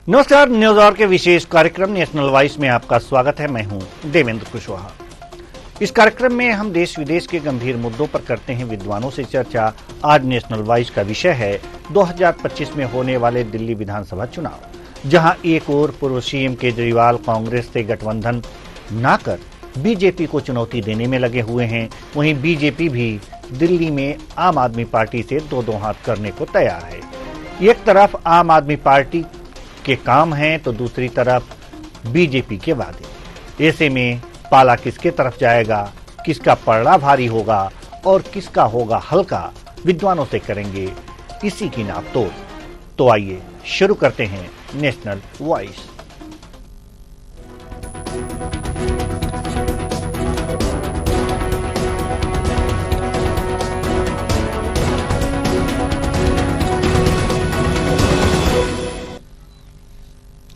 नमस्कार, news our के विशेष कार्यक्रम नेशनल वॉइस में आपका स्वागत है। मैं हूं देवेंद्र कुशवाहा। इस कार्यक्रम में हम देश विदेश के गंभीर मुद्दों पर करते हैं विद्वानों से चर्चा। आज नेशनल वॉइस का विषय है 2025 में होने वाले दिल्ली विधानसभा चुनाव, जहां एक ओर पूर्व सीएम केजरीवाल कांग्रेस से गठबंधन न कर बीजेपी को चुनौती देने में लगे हुए हैं, वहीं बीजेपी भी दिल्ली में आम आदमी पार्टी से दो हाथ करने को तैयार है। एक तरफ आम आदमी पार्टी के काम हैं तो दूसरी तरफ बीजेपी के वादे। ऐसे में पाला किसके तरफ जाएगा, किसका पलड़ा भारी होगा और किसका होगा हल्का, विद्वानों से करेंगे इसी की नापतोल। तो आइए शुरू करते हैं नेशनल वॉइस।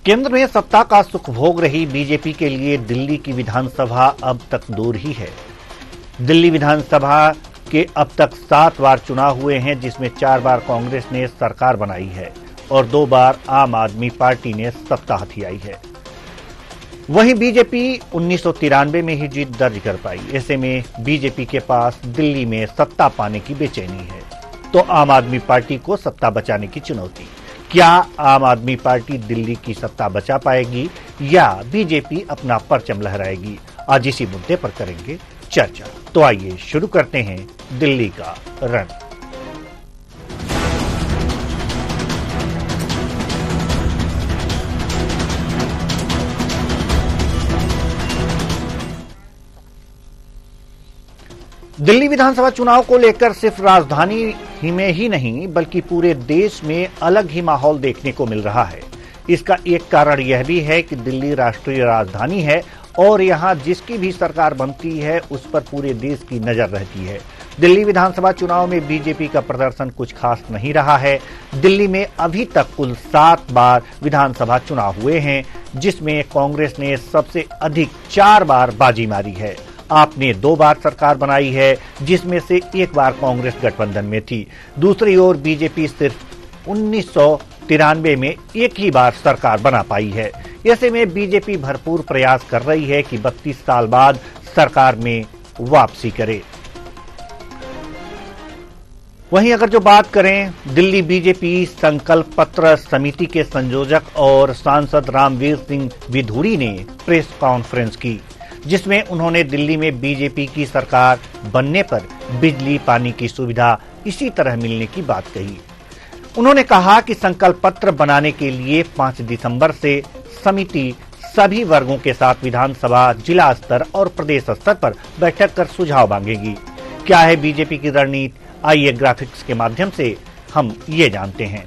केंद्र में सत्ता का सुख भोग रही बीजेपी के लिए दिल्ली की विधानसभा अब तक दूर ही है। दिल्ली विधानसभा के अब तक 7 बार चुनाव हुए हैं, जिसमें 4 बार कांग्रेस ने सरकार बनाई है और 2 बार आम आदमी पार्टी ने सत्ता हथियाई है। वहीं बीजेपी 1993 में ही जीत दर्ज कर पाई। ऐसे में बीजेपी के पास दिल्ली में सत्ता पाने की बेचैनी है, तो आम आदमी पार्टी को सत्ता बचाने की चुनौती। क्या आम आदमी पार्टी दिल्ली की सत्ता बचा पाएगी या बीजेपी अपना परचम लहराएगी? आज इसी मुद्दे पर करेंगे चर्चा। तो आइए शुरू करते हैं दिल्ली का रण। दिल्ली विधानसभा चुनाव को लेकर सिर्फ राजधानी में ही नहीं बल्कि पूरे देश में अलग ही माहौल देखने को मिल रहा है। इसका एक कारण यह भी है कि दिल्ली राष्ट्रीय राजधानी है और यहां जिसकी भी सरकार बनती है उस पर पूरे देश की नजर रहती है। दिल्ली विधानसभा चुनाव में बीजेपी का प्रदर्शन कुछ खास नहीं रहा है। दिल्ली में अभी तक कुल 7 बार विधानसभा चुनाव हुए हैं, जिसमें कांग्रेस ने सबसे अधिक 4 बार बाजी मारी है। आपने 2 बार सरकार बनाई है, जिसमें से 1 बार कांग्रेस गठबंधन में थी। दूसरी ओर बीजेपी सिर्फ 1993 में 1 ही बार सरकार बना पाई है। ऐसे में बीजेपी भरपूर प्रयास कर रही है कि 32 साल बाद सरकार में वापसी करे। वहीं अगर जो बात करें दिल्ली बीजेपी संकल्प पत्र समिति के संयोजक और सांसद रामवीर सिंह विधूरी ने प्रेस कॉन्फ्रेंस की, जिसमें उन्होंने दिल्ली में बीजेपी की सरकार बनने पर बिजली पानी की सुविधा इसी तरह मिलने की बात कही। उन्होंने कहा कि संकल्प पत्र बनाने के लिए 5 दिसंबर से समिति सभी वर्गों के साथ विधानसभा, जिला स्तर और प्रदेश स्तर पर बैठक कर सुझाव मांगेगी। क्या है बीजेपी की रणनीति? आइए ग्राफिक्स के माध्यम से हम ये जानते हैं।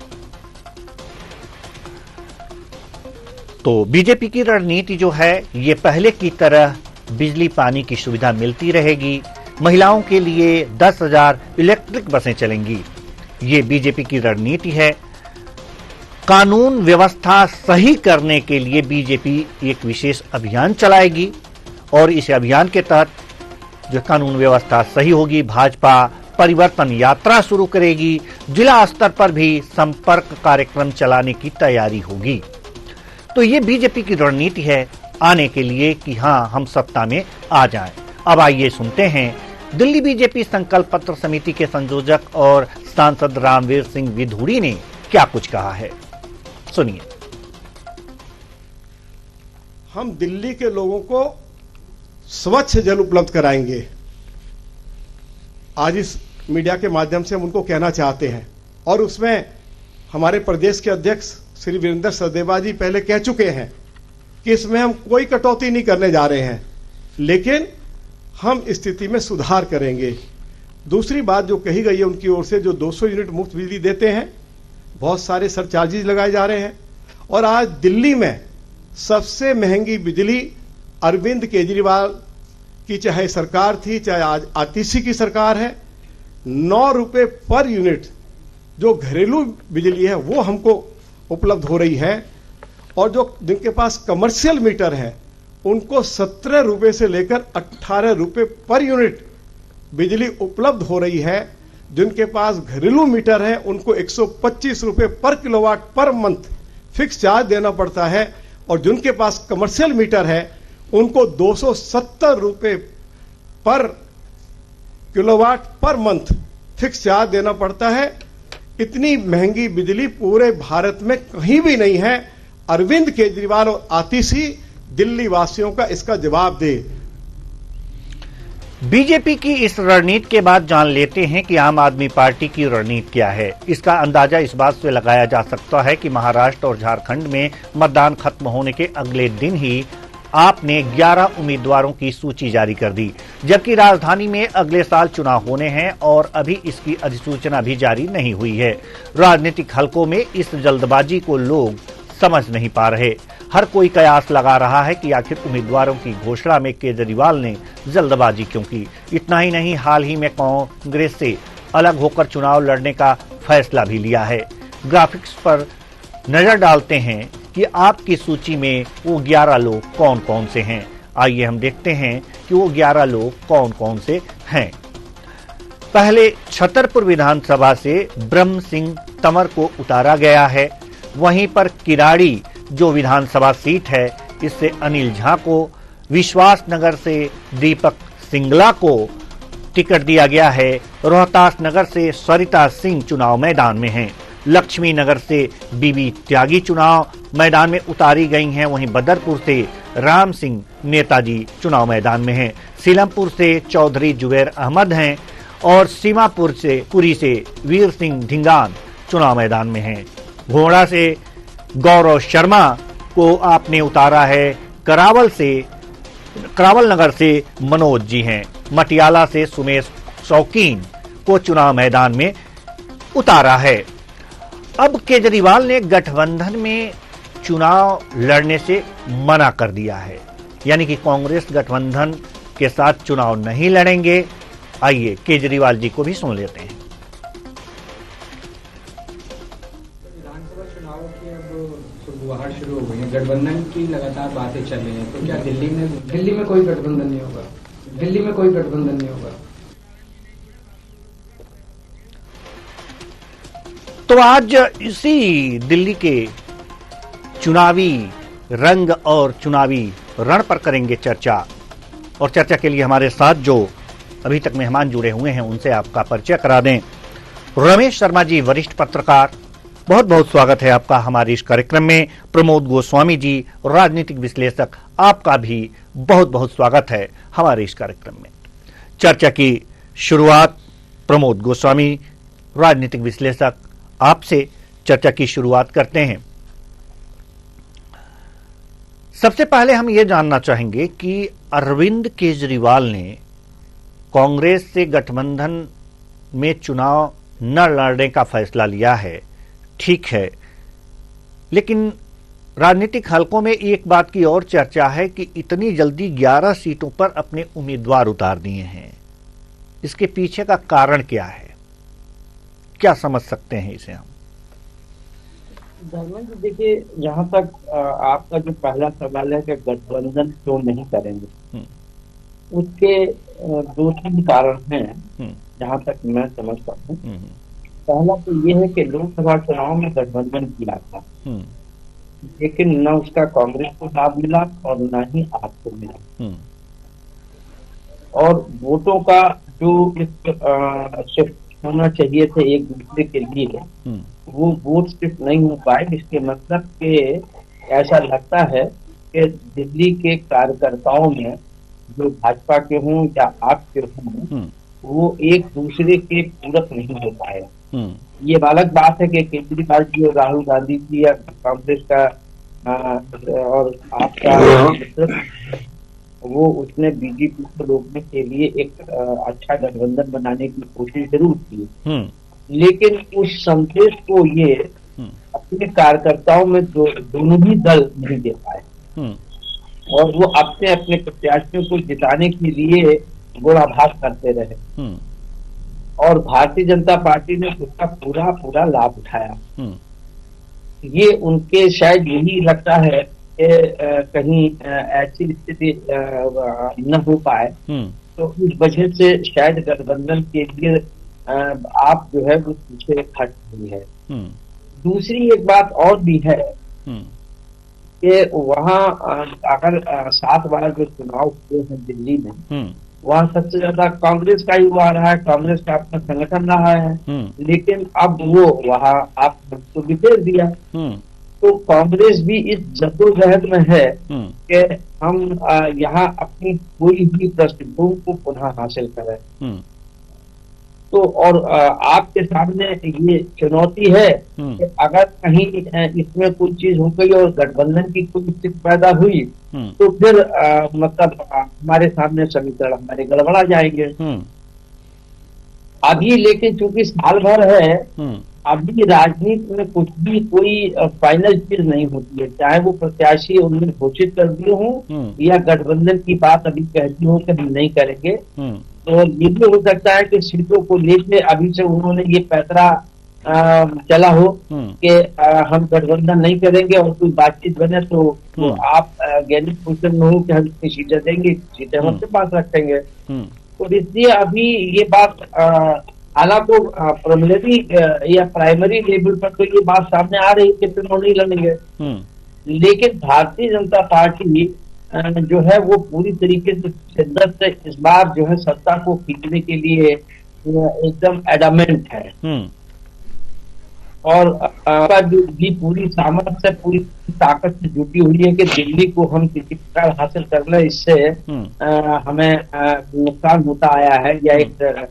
तो बीजेपी की रणनीति जो है ये पहले की तरह बिजली पानी की सुविधा मिलती रहेगी। महिलाओं के लिए 10,000 इलेक्ट्रिक बसें चलेंगी। ये बीजेपी की रणनीति है। कानून व्यवस्था सही करने के लिए बीजेपी एक विशेष अभियान चलाएगी और इस अभियान के तहत जो कानून व्यवस्था सही होगी, भाजपा परिवर्तन यात्रा शुरू करेगी। जिला स्तर पर भी संपर्क कार्यक्रम चलाने की तैयारी होगी। तो ये बीजेपी की रणनीति है आने के लिए कि हां हम सत्ता में आ जाएं। अब आइए सुनते हैं दिल्ली बीजेपी संकल्प पत्र समिति के संयोजक और सांसद रामवीर सिंह विधूरी ने क्या कुछ कहा है, सुनिए। हम दिल्ली के लोगों को स्वच्छ जल उपलब्ध कराएंगे। आज इस मीडिया के माध्यम से हम उनको कहना चाहते हैं और उसमें हमारे प्रदेश के अध्यक्ष श्री वीरेंद्र सचदेवा जी पहले कह चुके हैं कि इसमें हम कोई कटौती नहीं करने जा रहे हैं, लेकिन हम स्थिति में सुधार करेंगे। दूसरी बात जो कही गई है उनकी ओर से, जो 200 यूनिट मुफ्त बिजली देते हैं, बहुत सारे सरचार्जेज लगाए जा रहे हैं और आज दिल्ली में सबसे महंगी बिजली अरविंद केजरीवाल की चाहे सरकार थी, चाहे आज आतिशी की सरकार है, 9 रुपए पर यूनिट जो घरेलू बिजली है वो हमको उपलब्ध हो रही है और जो जिनके पास कमर्शियल मीटर है उनको 17 रुपए से लेकर 18 रुपए पर यूनिट बिजली उपलब्ध हो रही है। जिनके पास घरेलू मीटर है उनको 125 रुपए पर kilowatt per month fix charge देना पड़ता है और जिनके पास कमर्शियल मीटर है उनको 270 रुपए पर kilowatt per month fix charge देना पड़ता है। इतनी महंगी बिजली पूरे भारत में कहीं भी नहीं है। अरविंद केजरीवाल और आतिशी दिल्ली वासियों का इसका जवाब दे। बीजेपी की इस रणनीति के बाद जान लेते हैं कि आम आदमी पार्टी की रणनीति क्या है। इसका अंदाजा इस बात से लगाया जा सकता है कि महाराष्ट्र और झारखंड में मतदान खत्म होने के अगले दिन ही आपने 11 उम्मीदवारों की सूची जारी कर दी, जबकि राजधानी में अगले साल चुनाव होने हैं और अभी इसकी अधिसूचना भी जारी नहीं हुई है। राजनीतिक हलकों में इस जल्दबाजी को लोग समझ नहीं पा रहे। हर कोई कयास लगा रहा है कि आखिर उम्मीदवारों की घोषणा में केजरीवाल ने जल्दबाजी क्यों की। इतना ही नहीं, हाल ही में कांग्रेस से अलग होकर चुनाव लड़ने का फैसला भी लिया है। ग्राफिक्स पर नजर डालते हैं कि आपकी सूची में वो 11 लोग कौन कौन से हैं। आइए हम देखते हैं कि वो 11 लोग कौन कौन से हैं। पहले छतरपुर विधानसभा से ब्रह्म सिंह तंवर को उतारा गया है। वहीं पर किराड़ी जो विधानसभा सीट है, इससे अनिल झा को, विश्वास नगर से दीपक सिंगला को टिकट दिया गया है। रोहतास नगर से सरिता सिंह चुनाव मैदान में हैं। लक्ष्मी नगर से बीबी त्यागी चुनाव मैदान में उतारी गई हैं। वहीं बदरपुर से राम सिंह नेताजी चुनाव मैदान में हैं। सीलमपुर से चौधरी जुबैर अहमद हैं और सीमापुर से पुरी से वीर सिंह ढिंगान चुनाव मैदान में हैं। घोड़ा से गौरव शर्मा को आपने उतारा है। करावल नगर से मनोज जी हैं। मटियाला से सुमेश शौकीन को चुनाव मैदान में उतारा है। अब केजरीवाल ने गठबंधन में चुनाव लड़ने से मना कर दिया है, यानी कि कांग्रेस गठबंधन के साथ चुनाव नहीं लड़ेंगे। आइए केजरीवाल जी को भी सुन लेते हैं। विधानसभा चुनाव की अब शुरुआत शुरू हो गई है, गठबंधन की लगातार बातें चल रही हैं, तो क्या दिल्ली में कोई गठबंधन नहीं होगा? दिल्ली में कोई गठबंधन नहीं होगा। तो आज इसी दिल्ली के चुनावी रंग और चुनावी रण पर करेंगे चर्चा। और चर्चा के लिए हमारे साथ जो अभी तक मेहमान जुड़े हुए हैं उनसे आपका परिचय करा दें। रमेश शर्मा जी, वरिष्ठ पत्रकार, बहुत बहुत स्वागत है आपका हमारे इस कार्यक्रम में। प्रमोद गोस्वामी जी, राजनीतिक विश्लेषक, आपका भी बहुत बहुत स्वागत है हमारे इस कार्यक्रम में। चर्चा की शुरुआत प्रमोद गोस्वामी, राजनीतिक विश्लेषक, आपसे चर्चा की शुरुआत करते हैं। सबसे पहले हम ये जानना चाहेंगे कि अरविंद केजरीवाल ने कांग्रेस से गठबंधन में चुनाव न लड़ने का फैसला लिया है, ठीक है, लेकिन राजनीतिक हलकों में एक बात की और चर्चा है कि इतनी जल्दी 11 सीटों पर अपने उम्मीदवार उतार दिए हैं। इसके पीछे का कारण क्या है, क्या समझ सकते हैं इसे हम? धर्मेंद्र, देखिए, जहां तक आपका जो पहला सवाल है कि गठबंधन क्यों नहीं करेंगे, उसके 2-3 कारण हैं जहां तक मैं समझता हूँ। पहला तो ये है कि लोकसभा चुनाव में गठबंधन किया था, लेकिन न उसका कांग्रेस को लाभ मिला और न ही आपको मिला। और वोटों का जो शिफ्ट होना चाहिए थे एक दूसरे के लिए, वो वोट शिफ्ट नहीं हो पाए। इसके मतलब के ऐसा लगता है कि दिल्ली के कार्यकर्ताओं में जो भाजपा के हों या आप के हों, वो एक दूसरे के पूरक नहीं हो पाए। ये अलग बात है कि केजरीवाल जी और राहुल गांधी जी या कांग्रेस का और आपका वो उसने बीजेपी को रोकने के लिए एक अच्छा गठबंधन बनाने की कोशिश जरूर की, लेकिन उस संदेश को ये अपने कार्यकर्ताओं में दोनों ही दल नहीं दे पाए और वो अपने अपने प्रत्याशियों को जिताने के लिए गोलाभास करते रहे और भारतीय जनता पार्टी ने उसका पूरा लाभ उठाया। ये उनके शायद यही लगता है कि कहीं ऐसी स्थिति न हो पाए, तो इस वजह से शायद गठबंधन के लिए आप जो है वो पीछे हट रही है। दूसरी एक बात और भी है कि वहाँ अगर 7 बार जो चुनाव हुए हैं दिल्ली में, वहाँ सबसे ज्यादा कांग्रेस का ही हुआ रहा है, कांग्रेस का अपना संगठन रहा है। लेकिन अब वो वहाँ आप तो बिखेर दिया, तो कांग्रेस भी इस जद्दोजहद में है कि हम यहाँ अपनी कोई भी पृष्ठभूमि को पुनः हासिल करें। तो और आपके सामने ये चुनौती है कि अगर कहीं इसमें कोई चीज हो गई और गठबंधन की कोई स्थिति पैदा हुई, तो फिर मतलब हमारे सामने समीकरण हमारे गड़बड़ा जाएंगे। अभी लेकिन चूंकि साल भर है, अभी राजनीति में कुछ भी कोई फाइनल चीज नहीं होती है, चाहे वो प्रत्याशी उन्होंने घोषित कर दिए हों या गठबंधन की बात अभी कहती हो कि हम नहीं करेंगे। तो ये भी हो सकता है कि सीटों को लेकर अभी से उन्होंने ये फैसला चला हो कि हम गठबंधन नहीं करेंगे और कोई बातचीत बने तो आप गैनिक पोजिशन में हो कि हम इतनी सीटें देंगे, सीटें हम अपने पास रखेंगे। तो इसलिए अभी ये बात हालांकि प्रिलिमिनरी या प्राइमरी लेवल पर तो ये बात सामने आ रही है कि चुनाव नहीं लड़ेंगे, लेकिन भारतीय जनता पार्टी जो है वो पूरी तरीके से शिद्दत से इस बार जो है सत्ता को खींचने के लिए एकदम एडामेंट है और भी पूरी सामर्थ्य से पूरी ताकत से जुटी हुई है कि दिल्ली को हम किसी प्रकार हासिल कर ले, इससे हमें नुकसान होता आया है या एक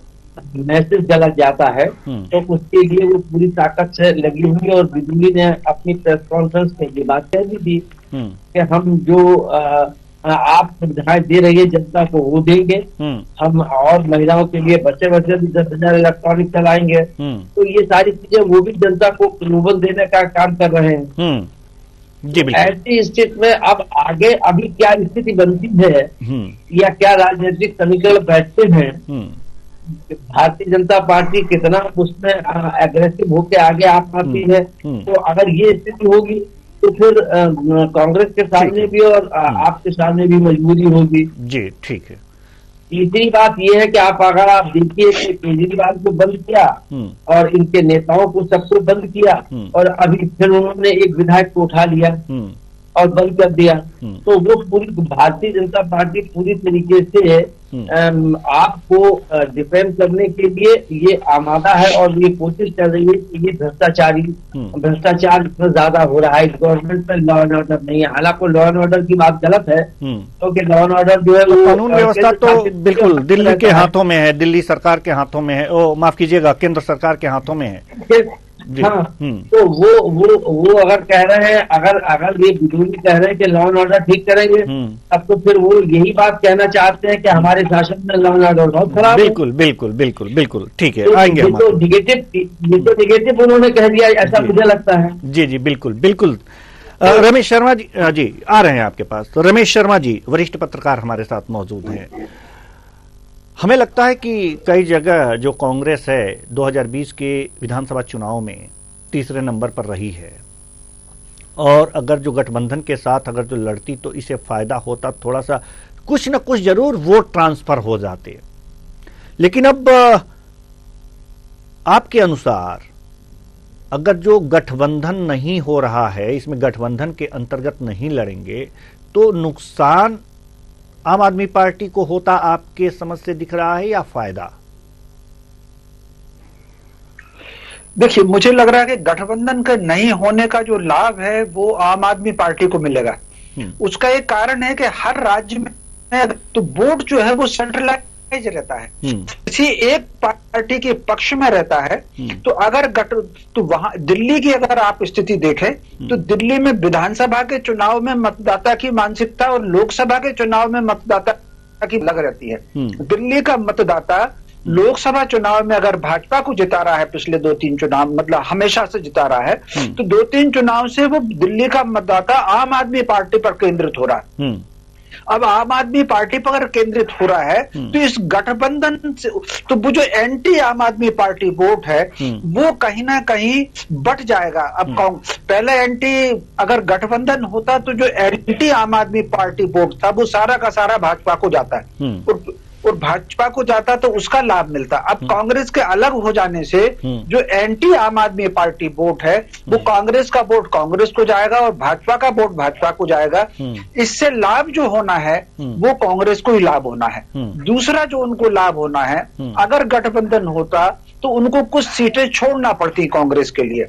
मैसेज गलत जाता है। तो उसके लिए वो पूरी ताकत से लगी हुई है और बिजली ने अपनी प्रेस कॉन्फ्रेंस में ये बात कह दी थी कि हम जो आप सुविधाएं दे रही है जनता को वो देंगे, हम और महिलाओं के लिए बच्चे भी 10,000 इलेक्ट्रॉनिक चलाएंगे। तो ये सारी चीजें वो भी जनता को प्रलोभन देने का काम कर रहे हैं। ऐसी स्थिति में अब आगे अभी क्या स्थिति बनती है या क्या राजनीतिक समीकरण बैठते हैं, भारतीय जनता पार्टी कितना उसमें एग्रेसिव होकर आगे आ पाती है, तो अगर ये स्थिति होगी तो फिर कांग्रेस के सामने भी और आपके सामने भी मजबूरी होगी। जी ठीक है। तीसरी बात यह है कि अगर आप देखिए कि केजरीवाल को बंद किया और इनके नेताओं को सबको बंद किया और अभी फिर उन्होंने एक विधायक को उठा लिया और बंद कर दिया, तो वो पूरी भारतीय जनता पार्टी पूरी तरीके से आपको डिफेंड करने के लिए ये आमादा है और ये कोशिश कर रही है कि ये भ्रष्टाचार इतना ज्यादा हो रहा है गवर्नमेंट में, लॉ एंड ऑर्डर नहीं है। हालांकि लॉ एंड ऑर्डर की बात गलत है, क्योंकि लॉ एंड ऑर्डर जो है वो कानून व्यवस्था तो बिल्कुल दिल्ली के हाथों में है, दिल्ली सरकार के हाथों में है, ओ माफ कीजिएगा केंद्र सरकार के हाथों में है। हाँ, तो वो अगर कह रहे हैं, अगर ये विरोधी कह रहे हैं कि लॉ एंड ऑर्डर ठीक करेंगे, तब तो फिर वो यही बात कहना चाहते हैं कि हमारे शासन में लॉ एंड ऑर्डर बहुत खराब है। बिल्कुल ठीक है, आएंगे हम। तो निगेटिव उन्होंने कह दिया, ऐसा मुझे लगता है। जी बिल्कुल। रमेश शर्मा जी आ रहे हैं आपके पास। तो रमेश शर्मा जी वरिष्ठ पत्रकार हमारे साथ मौजूद हैं। हमें लगता है कि कई जगह जो कांग्रेस है 2020 के विधानसभा चुनाव में तीसरे नंबर पर रही है और अगर जो गठबंधन के साथ अगर जो लड़ती तो इसे फायदा होता, थोड़ा सा कुछ न कुछ जरूर वोट ट्रांसफर हो जाते। लेकिन अब आपके अनुसार अगर जो गठबंधन नहीं हो रहा है, इसमें गठबंधन के अंतर्गत नहीं लड़ेंगे, तो नुकसान आम आदमी पार्टी को होता आपके समझ से दिख रहा है या फायदा? देखिए, मुझे लग रहा है कि गठबंधन के नहीं होने का जो लाभ है वो आम आदमी पार्टी को मिलेगा। उसका एक कारण है कि हर राज्य में तो वोट जो है वो सेंट्रलाइज रहता है, किसी एक पार्टी के पक्ष में रहता है। तो अगर तो वहां दिल्ली की अगर आप स्थिति देखें तो दिल्ली में विधानसभा के चुनाव में मतदाता की मानसिकता और लोकसभा के चुनाव में मतदाता की अलग रहती है। दिल्ली का मतदाता लोकसभा चुनाव में अगर भाजपा को जिता रहा है, पिछले 2-3 चुनाव मतलब हमेशा से जिता रहा है, तो 2-3 चुनाव से वो दिल्ली का मतदाता आम आदमी पार्टी पर केंद्रित हो रहा है। अब आम आदमी पार्टी पर अगर केंद्रित हो रहा है तो इस गठबंधन से तो वो जो एंटी आम आदमी पार्टी वोट है वो कहीं ना कहीं बट जाएगा। अब पहले एंटी अगर गठबंधन होता तो जो एंटी आम आदमी पार्टी वोट था वो सारा का सारा भाजपा को जाता है और भाजपा को जाता तो उसका लाभ मिलता। अब कांग्रेस के अलग हो जाने से जो एंटी आम आदमी पार्टी वोट है वो कांग्रेस का वोट कांग्रेस को जाएगा और भाजपा का वोट भाजपा को जाएगा। इससे लाभ जो होना है वो कांग्रेस को ही लाभ होना है। दूसरा जो उनको लाभ होना है, अगर गठबंधन होता तो उनको कुछ सीटें छोड़ना पड़ती कांग्रेस के लिए।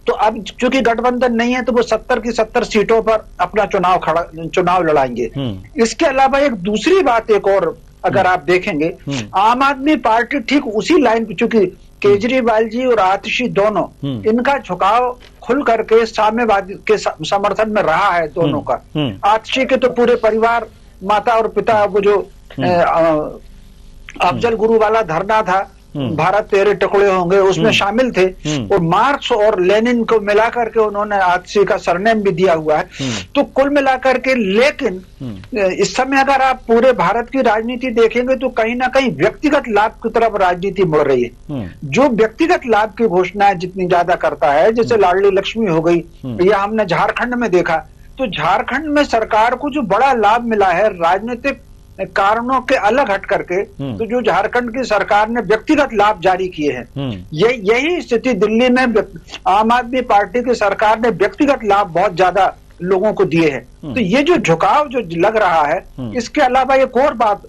तो अब चूंकि गठबंधन नहीं है तो वो 70 की 70 सीटों पर अपना चुनाव लड़ाएंगे। इसके अलावा एक दूसरी बात एक और अगर आप देखेंगे, आम आदमी पार्टी ठीक उसी लाइन पे, चूंकि केजरीवाल जी और आतिशी दोनों इनका झुकाव खुल करके साम्यवादी के समर्थन में रहा है दोनों का। आतिशी के तो पूरे परिवार, माता और पिता, वो जो अफजल गुरु वाला धरना था भारत तेरे टुकड़े होंगे, उसमें शामिल थे और मार्क्स और लेनिन को मिलाकर के उन्होंने आतिशी का सरनेम भी दिया हुआ है। तो कुल मिलाकर के, लेकिन इस समय अगर आप पूरे भारत की राजनीति देखेंगे तो कहीं ना कहीं व्यक्तिगत लाभ की तरफ राजनीति बढ़ रही है। जो व्यक्तिगत लाभ की घोषणा जितनी ज्यादा करता है, जैसे लाडली लक्ष्मी हो गई, या हमने झारखंड में देखा, तो झारखंड में सरकार को जो बड़ा लाभ मिला है राजनीतिक कारणों के अलग हट करके, तो जो झारखंड की सरकार ने व्यक्तिगत लाभ जारी किए हैं, यही स्थिति दिल्ली में आम आदमी पार्टी की सरकार ने व्यक्तिगत लाभ बहुत ज्यादा लोगों को दिए हैं। तो ये जो झुकाव जो लग रहा है, इसके अलावा एक और बात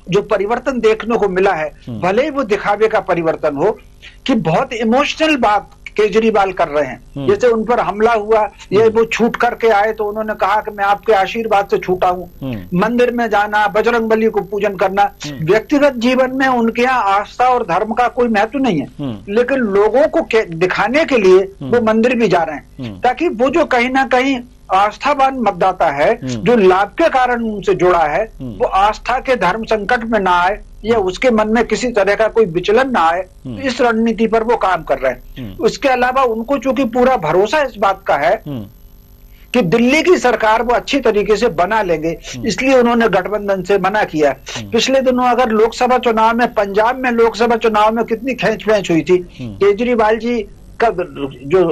जो परिवर्तन देखने को मिला है, भले ही वो दिखावे का परिवर्तन हो, कि बहुत इमोशनल बात केजरीवाल कर रहे हैं। जैसे उन पर हमला हुआ, ये वो छूट करके आए तो उन्होंने कहा कि मैं आपके आशीर्वाद से छूटा हूं। मंदिर में जाना, बजरंगबली को पूजन करना, व्यक्तिगत जीवन में उनके यहाँ आस्था और धर्म का कोई महत्व नहीं है, लेकिन लोगों को दिखाने के लिए वो मंदिर भी जा रहे हैं, ताकि वो जो कहीं ना कहीं आस्थावान मतदाता है जो लाभ के कारण उनसे जुड़ा है, वो आस्था के धर्म संकट में ना आए या उसके मन में किसी तरह का कोई विचलन ना आए। तो इस रणनीति पर वो काम कर रहे हैं। उसके अलावा उनको चूंकि पूरा भरोसा इस बात का है कि दिल्ली की सरकार वो अच्छी तरीके से बना लेंगे, इसलिए उन्होंने गठबंधन से मना किया। पिछले दिनों अगर लोकसभा चुनाव में, पंजाब में लोकसभा चुनाव में कितनी खींच हुई थी, केजरीवाल जी का जो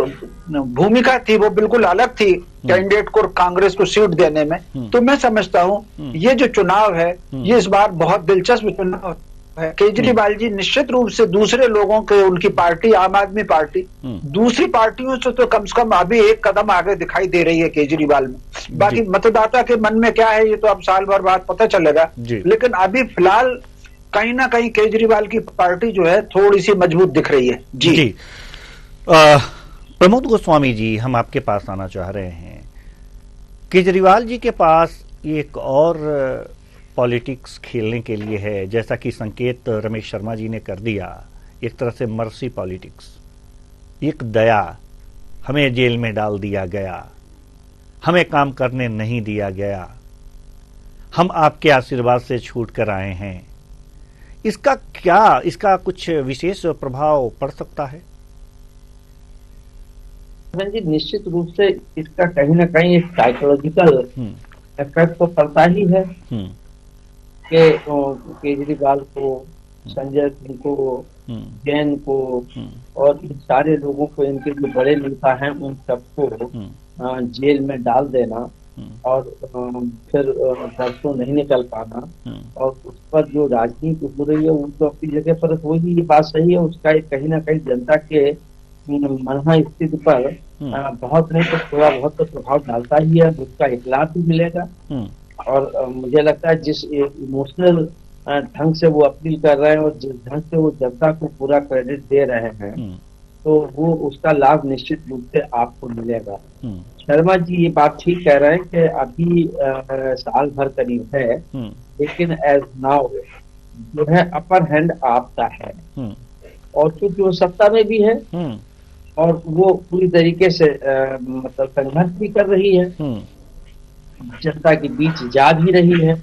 भूमिका थी वो बिल्कुल अलग थी कैंडिडेट को कांग्रेस को सीट देने में। तो मैं समझता हूं ये जो चुनाव है ये इस बार बहुत दिलचस्प चुनाव है। केजरीवाल जी निश्चित रूप से दूसरे लोगों के, उनकी पार्टी आम आदमी पार्टी दूसरी पार्टियों से तो कम से कम अभी एक कदम आगे दिखाई दे रही है केजरीवाल में। बाकी मतदाता के मन में क्या है ये तो अब साल भर बाद पता चलेगा, लेकिन अभी फिलहाल कहीं ना कहीं केजरीवाल की पार्टी जो है थोड़ी सी मजबूत दिख रही है। जी प्रमोद गोस्वामी जी, हम आपके पास आना चाह रहे हैं। केजरीवाल जी के पास एक और पॉलिटिक्स खेलने के लिए है, जैसा कि संकेत रमेश शर्मा जी ने कर दिया, एक तरह से मर्सी पॉलिटिक्स, एक दया, हमें जेल में डाल दिया गया, हमें काम करने नहीं दिया गया, हम आपके आशीर्वाद से छूट कर आए हैं। इसका कुछ विशेष प्रभाव पड़ सकता है? जी निश्चित रूप से इसका कहीं ना कहीं एक साइकोलॉजिकल इफेक्ट तो पड़ता ही है कि केजरीवाल को, संजय सिंह को, जैन को और इन सारे लोगों को, इनके जो बड़े नेता हैं उन सबको जेल में डाल देना और फिर घर से नहीं निकल पाना, और उस पर जो राजनीति हो रही है वो तो अपनी जगह पर हो ही, ये बात सही है। उसका एक कहीं ना कहीं जनता के मनहा स्थिति पर बहुत नहीं तो थोड़ा बहुत तो प्रभाव डालता ही है, उसका एक लाभ भी मिलेगा। और मुझे लगता है जिस इमोशनल ढंग से वो अपील कर रहे हैं और जिस ढंग से वो जनता को पूरा क्रेडिट दे रहे हैं, तो वो उसका लाभ निश्चित रूप से आपको मिलेगा। शर्मा जी ये बात ठीक कह रहे हैं कि अभी साल भर करीब है, लेकिन एज नाउ जो है अपर हैंड आपका है, और क्योंकि वो सत्ता में भी है और वो पूरी तरीके से मतलब संघर्ष भी कर रही है, जनता के बीच जा भी रही है।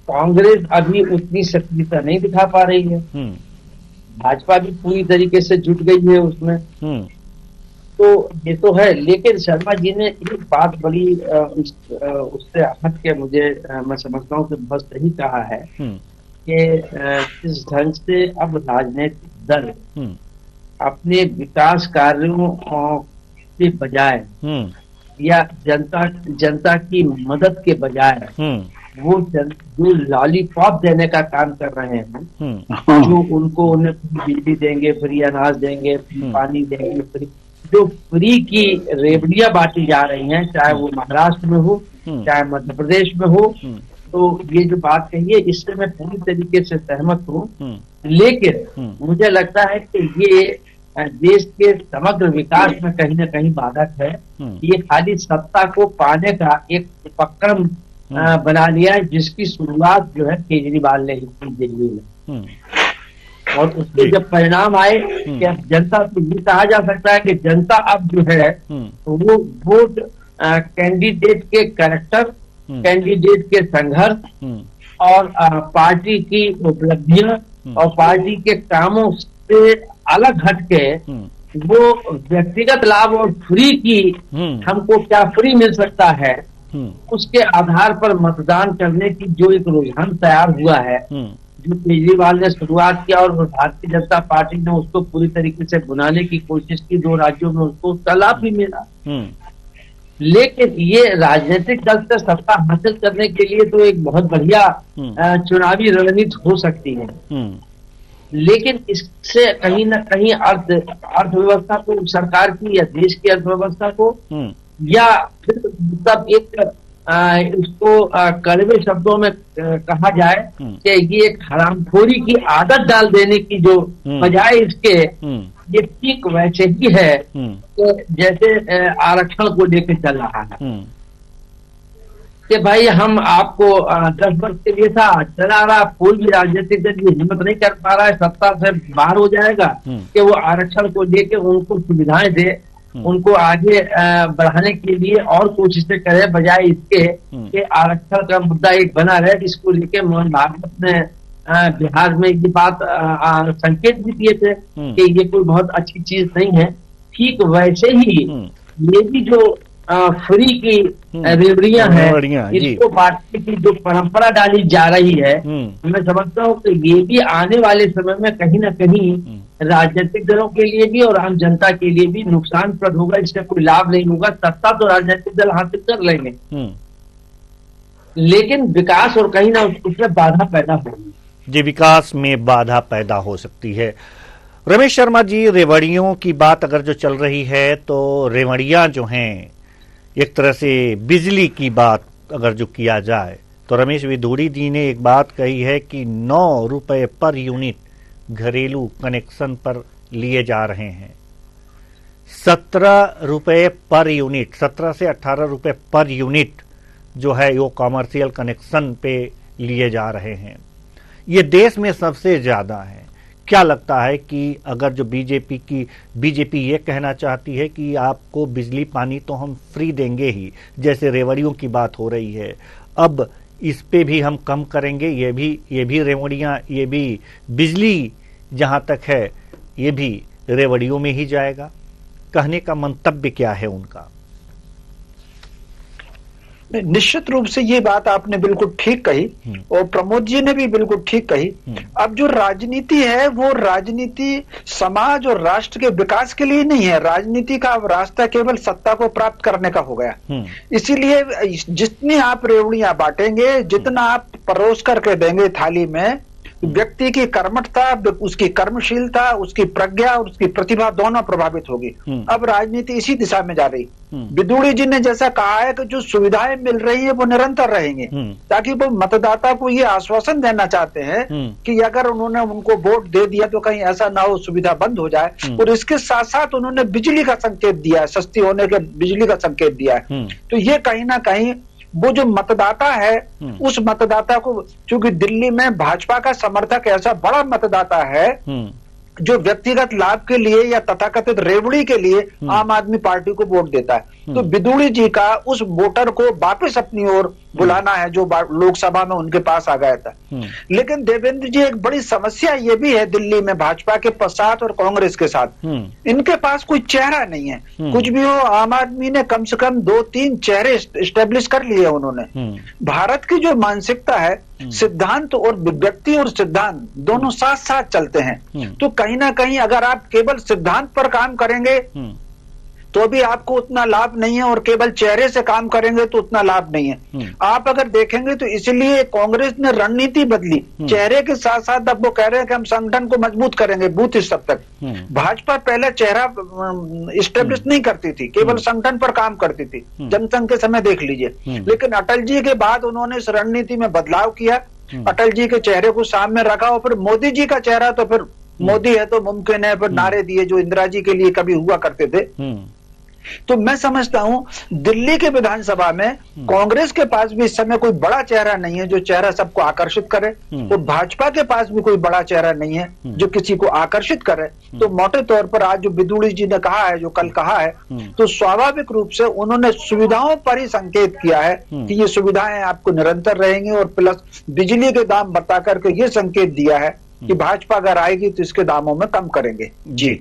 कांग्रेस अभी उतनी सक्रियता नहीं दिखा पा रही है, भाजपा भी पूरी तरीके से जुट गई है उसमें। तो ये तो है, लेकिन शर्मा जी ने एक बात बड़ी उससे हट के मुझे मैं समझता हूँ कि बहुत सही कहा है कि इस ढंग से अब राजनीतिक दल अपने विकास कार्यों के बजाय या जनता की मदद के बजाय जो लॉलीपॉप देने का काम कर रहे हैं, जो उनको उन्हें बिजली देंगे, फ्री अनाज देंगे, फ्री पानी देंगे, फ्री जो फ्री की रेवड़ियां बांटी जा रही हैं, चाहे वो महाराष्ट्र में हो चाहे मध्य प्रदेश में हो, तो ये जो बात कही है इससे मैं पूरी तरीके से सहमत हूँ। लेकिन मुझे लगता है कि ये देश के समग्र विकास में कहीं ना कहीं बाधक है। ये खाली सत्ता को पाने का एक उपक्रम बना लिया है, जिसकी शुरुआत जो है केजरीवाल ने की दिल्ली में, और उसके जब परिणाम आए कि अब जनता को ये कहा जा सकता है कि जनता अब जो है वो वोट कैंडिडेट के कैरेक्टर, कैंडिडेट के संघर्ष और पार्टी की उपलब्धियां और पार्टी के कामों से अलग हटके वो व्यक्तिगत लाभ और फ्री की हमको क्या फ्री मिल सकता है, उसके आधार पर मतदान करने की जो एक रुझान तैयार हुआ है, जो केजरीवाल ने शुरुआत किया और भारतीय जनता पार्टी ने उसको पूरी तरीके से बुनाने की कोशिश की, 2 राज्यों में उसको उसका लाभ भी मिला। लेकिन ये राजनीतिक दल से सत्ता हासिल करने के लिए तो एक बहुत बढ़िया चुनावी रणनीति हो सकती है, लेकिन इससे कहीं ना कहीं अर्थव्यवस्था को, सरकार की या देश की अर्थव्यवस्था को, या फिर सब एक इसको कड़वे शब्दों में कहा जाए कि ये एक हरामखोरी की आदत डाल देने की जो बजाय इसके ये ठीक वैसे ही है कि जैसे आरक्षण को लेकर चल रहा है कि भाई हम आपको 10 वर्ष के लिए था चला रहा, कोई भी राजनीतिक दल ये हिम्मत नहीं कर पा रहा है, सत्ता से बाहर हो जाएगा कि वो आरक्षण को लेकर उनको सुविधाएं दे, उनको आगे बढ़ाने के लिए और कोशिशें करे, बजाय इसके कि आरक्षण का मुद्दा एक बना रहे, जिसको लेके मोहन भागवत ने बिहार में ये बात संकेत भी दिए थे कि ये कोई बहुत अच्छी चीज नहीं है। ठीक वैसे ही ये भी जो फ्री की रेवड़ियां हैं, इसको बांटने की जो परंपरा डाली जा रही है, मैं समझता हूँ कि ये भी आने वाले समय में कहीं ना कहीं राजनीतिक दलों के लिए भी और आम जनता के लिए भी नुकसानप्रद होगा। इसका कोई लाभ नहीं होगा। सत्ता तो राजनीतिक दल हासिल कर लेंगे, लेकिन विकास और कहीं ना उसमें बाधा पैदा होगी। जी, विकास में बाधा पैदा हो सकती है। रमेश शर्मा जी, रेवड़ियों की बात अगर जो चल रही है, तो रेवड़ियां जो हैं, एक तरह से बिजली की बात अगर जो किया जाए तो रमेश विधूड़ी जी ने एक बात कही है कि 9 रुपए पर यूनिट घरेलू कनेक्शन पर लिए जा रहे हैं, 17 रुपए पर यूनिट, 17 से 18 रुपए पर यूनिट जो है वो कॉमर्शियल कनेक्शन पे लिए जा रहे हैं। ये देश में सबसे ज्यादा है। क्या लगता है कि अगर जो बीजेपी ये कहना चाहती है कि आपको बिजली पानी तो हम फ्री देंगे ही, जैसे रेवड़ियों की बात हो रही है, अब इस पे भी हम कम करेंगे, ये भी रेवड़ियां, ये भी बिजली जहां तक है ये भी रेवड़ियों में ही जाएगा। कहने का मंतव्य क्या है उनका? निश्चित रूप से ये बात आपने बिल्कुल ठीक कही और प्रमोद जी ने भी बिल्कुल ठीक कही। अब जो राजनीति है वो राजनीति समाज और राष्ट्र के विकास के लिए नहीं है। राजनीति का अब रास्ता केवल सत्ता को प्राप्त करने का हो गया। इसीलिए जितनी आप रेवड़ियां बांटेंगे, जितना आप परोस करके देंगे थाली में, व्यक्ति की कर्मठता, उसकी कर्मशीलता, उसकी प्रज्ञा और उसकी प्रतिभा दोनों प्रभावित होगी। अब राजनीति इसी दिशा में जा रही। विधूड़ी जी ने जैसा कहा है कि जो सुविधाएं मिल रही है वो निरंतर रहेंगी, ताकि वो मतदाता को ये आश्वासन देना चाहते हैं कि अगर उन्होंने उनको वोट दे दिया तो कहीं ऐसा ना हो सुविधा बंद हो जाए। और इसके साथ साथ उन्होंने बिजली का संकेत दिया है, सस्ती होने के बिजली का संकेत दिया है। तो ये कहीं ना कहीं वो जो मतदाता है उस मतदाता को, चूंकि दिल्ली में भाजपा का समर्थक ऐसा बड़ा मतदाता है जो व्यक्तिगत लाभ के लिए या तथाकथित रेवड़ी के लिए आम आदमी पार्टी को वोट देता है। तो विधूड़ी जी का उस वोटर को वापस अपनी ओर बुलाना है जो लोकसभा में उनके पास आ गया था। लेकिन देवेंद्र जी, एक बड़ी समस्या ये भी है दिल्ली में भाजपा के साथ और कांग्रेस के साथ, इनके पास कोई चेहरा नहीं है। कुछ भी हो, आम आदमी ने कम से कम 2-3 चेहरे स्टेब्लिश कर लिए उन्होंने। भारत की जो मानसिकता है, सिद्धांत और व्यक्ति और सिद्धांत दोनों साथ साथ चलते हैं। तो कहीं ना कहीं अगर आप केवल सिद्धांत पर काम करेंगे तो भी आपको उतना लाभ नहीं है, और केवल चेहरे से काम करेंगे तो उतना लाभ नहीं है। आप अगर देखेंगे तो इसलिए कांग्रेस ने रणनीति बदली, चेहरे के साथ साथ अब वो कह रहे हैं कि हम संगठन को मजबूत करेंगे बूथ स्तर तक। भाजपा पहले चेहरा स्टेब्लिश नहीं करती थी, केवल संगठन पर काम करती थी, जनसंघ के समय देख लीजिए। लेकिन अटल जी के बाद उन्होंने इस रणनीति में बदलाव किया, अटल जी के चेहरे को सामने रखा, और फिर मोदी जी का चेहरा तो फिर मोदी है तो मुमकिन है, फिर नारे दिए जो इंदिरा जी के लिए कभी हुआ करते थे। तो मैं समझता हूं दिल्ली के विधानसभा में कांग्रेस के पास भी इस समय कोई बड़ा चेहरा नहीं है जो चेहरा सबको आकर्षित करे, तो भाजपा के पास भी कोई बड़ा चेहरा नहीं है जो किसी को आकर्षित करे। तो मोटे तौर पर आज जो बिदुड़ी जी ने कहा है, जो कल कहा है, तो स्वाभाविक रूप से उन्होंने सुविधाओं पर ही संकेत किया है कि ये सुविधाएं आपको निरंतर रहेंगी, और प्लस बिजली के दाम बता करके ये संकेत दिया है कि भाजपा अगर आएगी तो इसके दामों में कम करेंगे। जी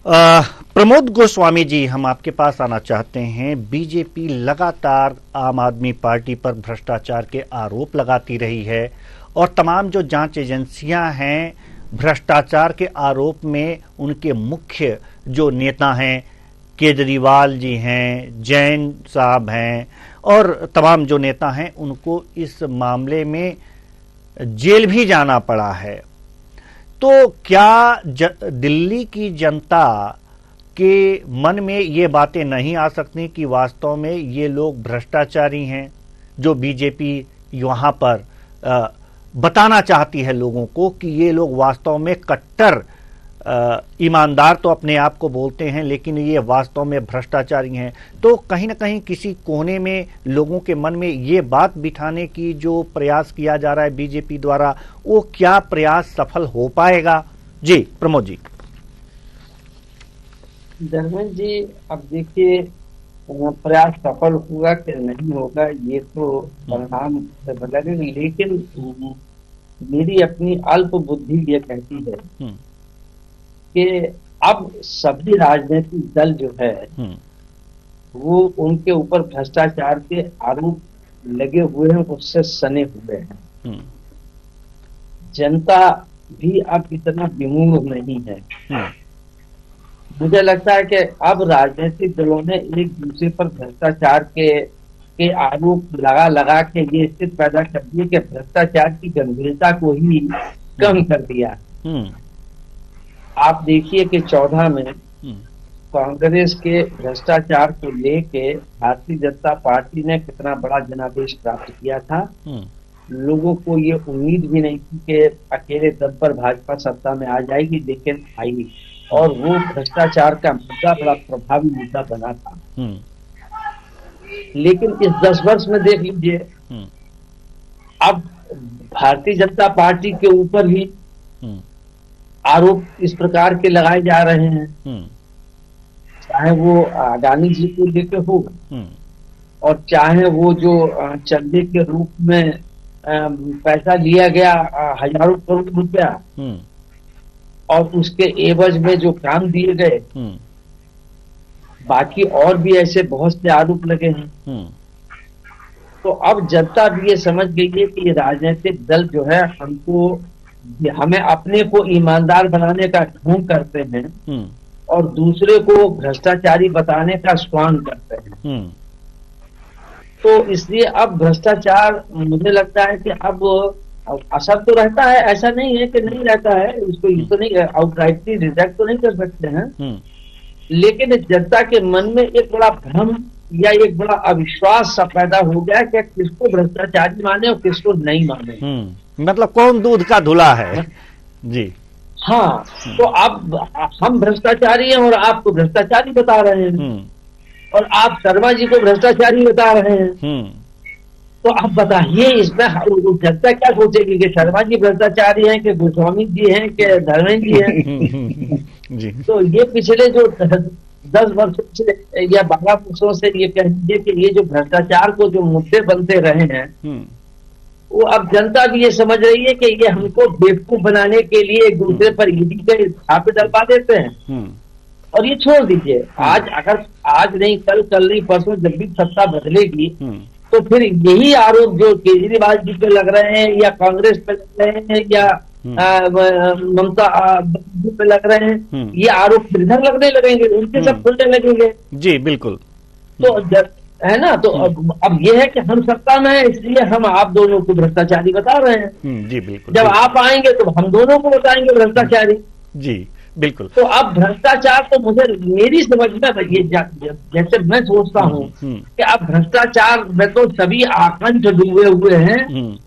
प्रमोद गोस्वामी जी, हम आपके पास आना चाहते हैं। बीजेपी लगातार आम आदमी पार्टी पर भ्रष्टाचार के आरोप लगाती रही है, और तमाम जो जांच एजेंसियां हैं भ्रष्टाचार के आरोप में उनके मुख्य जो नेता हैं, केजरीवाल जी हैं, जैन साहब हैं, और तमाम जो नेता हैं उनको इस मामले में जेल भी जाना पड़ा है। तो क्या दिल्ली की जनता के मन में ये बातें नहीं आ सकती कि वास्तव में ये लोग भ्रष्टाचारी हैं, जो बीजेपी यहाँ पर बताना चाहती है लोगों को कि ये लोग वास्तव में कट्टर ईमानदार तो अपने आप को बोलते हैं, लेकिन ये वास्तव में भ्रष्टाचारी हैं। तो कहीं ना कहीं किसी कोने में लोगों के मन में ये बात बिठाने की जो प्रयास किया जा रहा है बीजेपी द्वारा, वो क्या प्रयास सफल हो पाएगा? जी प्रमोद जी। धर्मेंद्र जी, अब देखिए प्रयास सफल होगा कि नहीं होगा ये तो परिणाम से बदलेगा, लेकिन मेरी अपनी अल्प बुद्धि ये कहती है कि अब सभी राजनीतिक दल जो है वो उनके ऊपर भ्रष्टाचार के आरोप लगे हुए हैं, उससे सने हुए हैं। जनता भी अब इतना विमूढ़ नहीं है। मुझे लगता है कि अब राजनीतिक दलों ने एक दूसरे पर भ्रष्टाचार के आरोप लगा लगा के ये स्थिति पैदा कर दी कि भ्रष्टाचार की गंभीरता को ही कम कर दिया। आप देखिए कि 14 में कांग्रेस के भ्रष्टाचार को लेके भारतीय जनता पार्टी ने कितना बड़ा जनादेश प्राप्त किया था। लोगों को ये उम्मीद भी नहीं थी कि अकेले दम पर भाजपा सत्ता में आ जाएगी, लेकिन आई, और वो भ्रष्टाचार का मुद्दा बड़ा प्रभावी मुद्दा बना था। लेकिन इस 10 वर्ष में देख लीजिए, अब भारतीय जनता पार्टी के ऊपर ही आरोप इस प्रकार के लगाए जा रहे हैं, चाहे वो अडानी जी को लेके हो और चाहे वो जो चंदे के रूप में पैसा लिया गया हजारों करोड़ रुपया और उसके एवज में जो काम दिए गए, बाकी और भी ऐसे बहुत से आरोप लगे हैं। तो अब जनता भी ये समझ गई है कि ये राजनीतिक दल जो है हमें अपने को ईमानदार बनाने का ढोंग करते हैं और दूसरे को भ्रष्टाचारी बताने का स्वांग करते हैं। तो इसलिए अब भ्रष्टाचार, मुझे लगता है कि अब असर तो रहता है, ऐसा नहीं है कि नहीं रहता है, इसको ये तो नहीं आउटराइटली रिजेक्ट तो नहीं कर सकते हैं, लेकिन जनता के मन में एक बड़ा भ्रम या एक बड़ा अविश्वास सा पैदा हो गया कि किसको भ्रष्टाचारी माने और किसको नहीं माने। मतलब कौन दूध का धुला है। जी हाँ, तो अब हम भ्रष्टाचारी हैं और आपको भ्रष्टाचारी बता रहे हैं और आप शर्मा जी को भ्रष्टाचारी बता रहे हैं। तो आप बताइए इसमें जनता क्या सोचेगी कि शर्मा जी भ्रष्टाचारी हैं कि गोस्वामी जी हैं कि धर्मेंद्र जी हैं। जी। तो ये पिछले जो 10 वर्षों से या 12 वर्षों से ये कह दीजिए कि ये जो भ्रष्टाचार को जो मुद्दे बनते रहे हैं, वो अब जनता भी ये समझ रही है कि ये हमको बेवकूफ बनाने के लिए एक दूसरे पर ईडी के छापे डलवा देते हैं। और ये छोड़ दीजिए, आज नहीं कल नहीं परसों जब भी सत्ता बदलेगी तो फिर यही आरोप जो केजरीवाल जी पे लग रहे हैं या कांग्रेस पे लग रहे हैं या ममता पे लग रहे हैं, ये आरोप इधर लगने लगेंगे, उनके सब खुलने लगेंगे। जी बिल्कुल। तो है ना, तो अब ये है कि हम सत्ता में है, इसलिए हम आप दोनों को भ्रष्टाचारी बता रहे हैं। जी बिल्कुल। जब आप आएंगे तो हम दोनों को बताएंगे भ्रष्टाचारी। जी बिल्कुल। तो अब भ्रष्टाचार तो मुझे मेरी समझ में ये जैसे मैं सोचता हूँ कि अब भ्रष्टाचार में तो सभी आकंठ डूबे हुए हैं।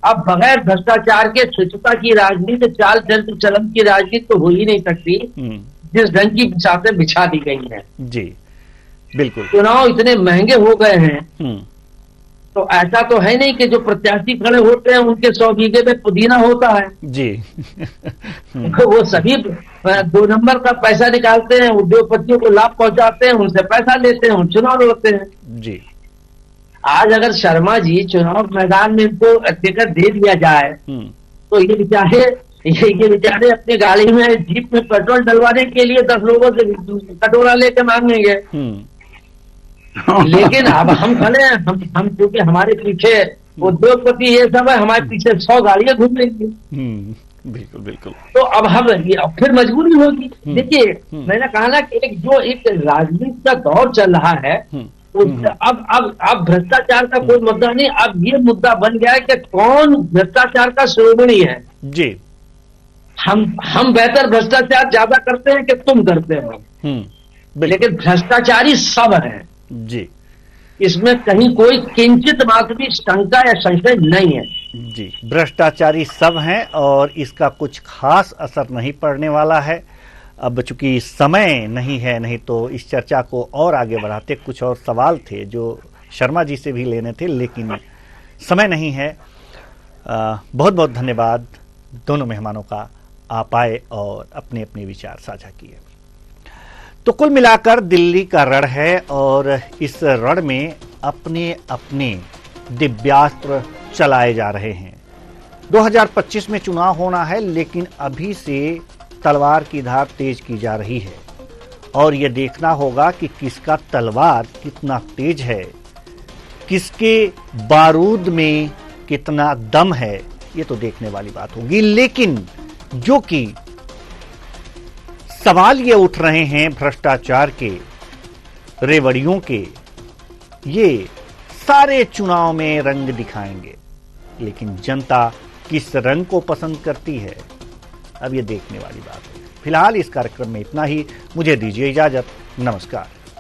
अब बगैर भ्रष्टाचार के स्वच्छता की राजनीति, चाल चलन चलन की राजनीति तो हो ही नहीं सकती जिस ढंग की बिछाते बिछा दी गई हैं। जी बिल्कुल। चुनाव इतने महंगे हो गए हैं तो ऐसा तो है नहीं कि जो प्रत्याशी खड़े होते हैं उनके 100 बीघे में पुदीना होता है। जी वो सभी 2 नंबर का पैसा निकालते हैं, उद्योगपतियों को लाभ पहुंचाते हैं, उनसे पैसा लेते हैं, उन चुनाव लड़ते हैं। जी आज अगर शर्मा जी चुनाव मैदान में इनको टिकट दे दिया जाए तो ये बेचारे अपनी गाड़ी में, जीप में पेट्रोल डलवाने के लिए 10 लोगों से कटोरा लेके मांगेंगे। लेकिन अब हम खड़े हैं, हम क्योंकि हमारे पीछे उद्योगपति ये सब है, हमारे पीछे 100 गाड़ियां घूम रही। बिल्कुल बिल्कुल। तो अब हम फिर मजबूरी होगी। देखिए मैंने कहा ना कि एक राजनीति का दौर चल रहा है, अब भ्रष्टाचार का कोई मुद्दा नहीं, अब ये मुद्दा बन गया है कि कौन भ्रष्टाचार का श्रोमणी है। जी हम बेहतर भ्रष्टाचार ज्यादा करते हैं कि तुम करते हो, लेकिन भ्रष्टाचारी सब है। जी इसमें कहीं कोई किंचित मात्र भी शंका या संशय नहीं है। जी भ्रष्टाचारी सब हैं और इसका कुछ खास असर नहीं पड़ने वाला है। अब चूंकि समय नहीं है, नहीं तो इस चर्चा को और आगे बढ़ाते। कुछ और सवाल थे जो शर्मा जी से भी लेने थे, लेकिन समय नहीं है। बहुत बहुत धन्यवाद दोनों मेहमानों का, आप आए और अपने अपने विचार साझा किए। तो कुल मिलाकर दिल्ली का रण है और इस रण में अपने अपने दिव्यास्त्र चलाए जा रहे हैं। 2025 में चुनाव होना है, लेकिन अभी से तलवार की धार तेज की जा रही है और यह देखना होगा कि किसका तलवार कितना तेज है, किसके बारूद में कितना दम है, ये तो देखने वाली बात होगी। लेकिन जो कि सवाल ये उठ रहे हैं भ्रष्टाचार के, रेवड़ियों के, ये सारे चुनाव में रंग दिखाएंगे, लेकिन जनता किस रंग को पसंद करती है, अब ये देखने वाली बात है। फिलहाल इस कार्यक्रम में इतना ही। मुझे दीजिए इजाजत। नमस्कार।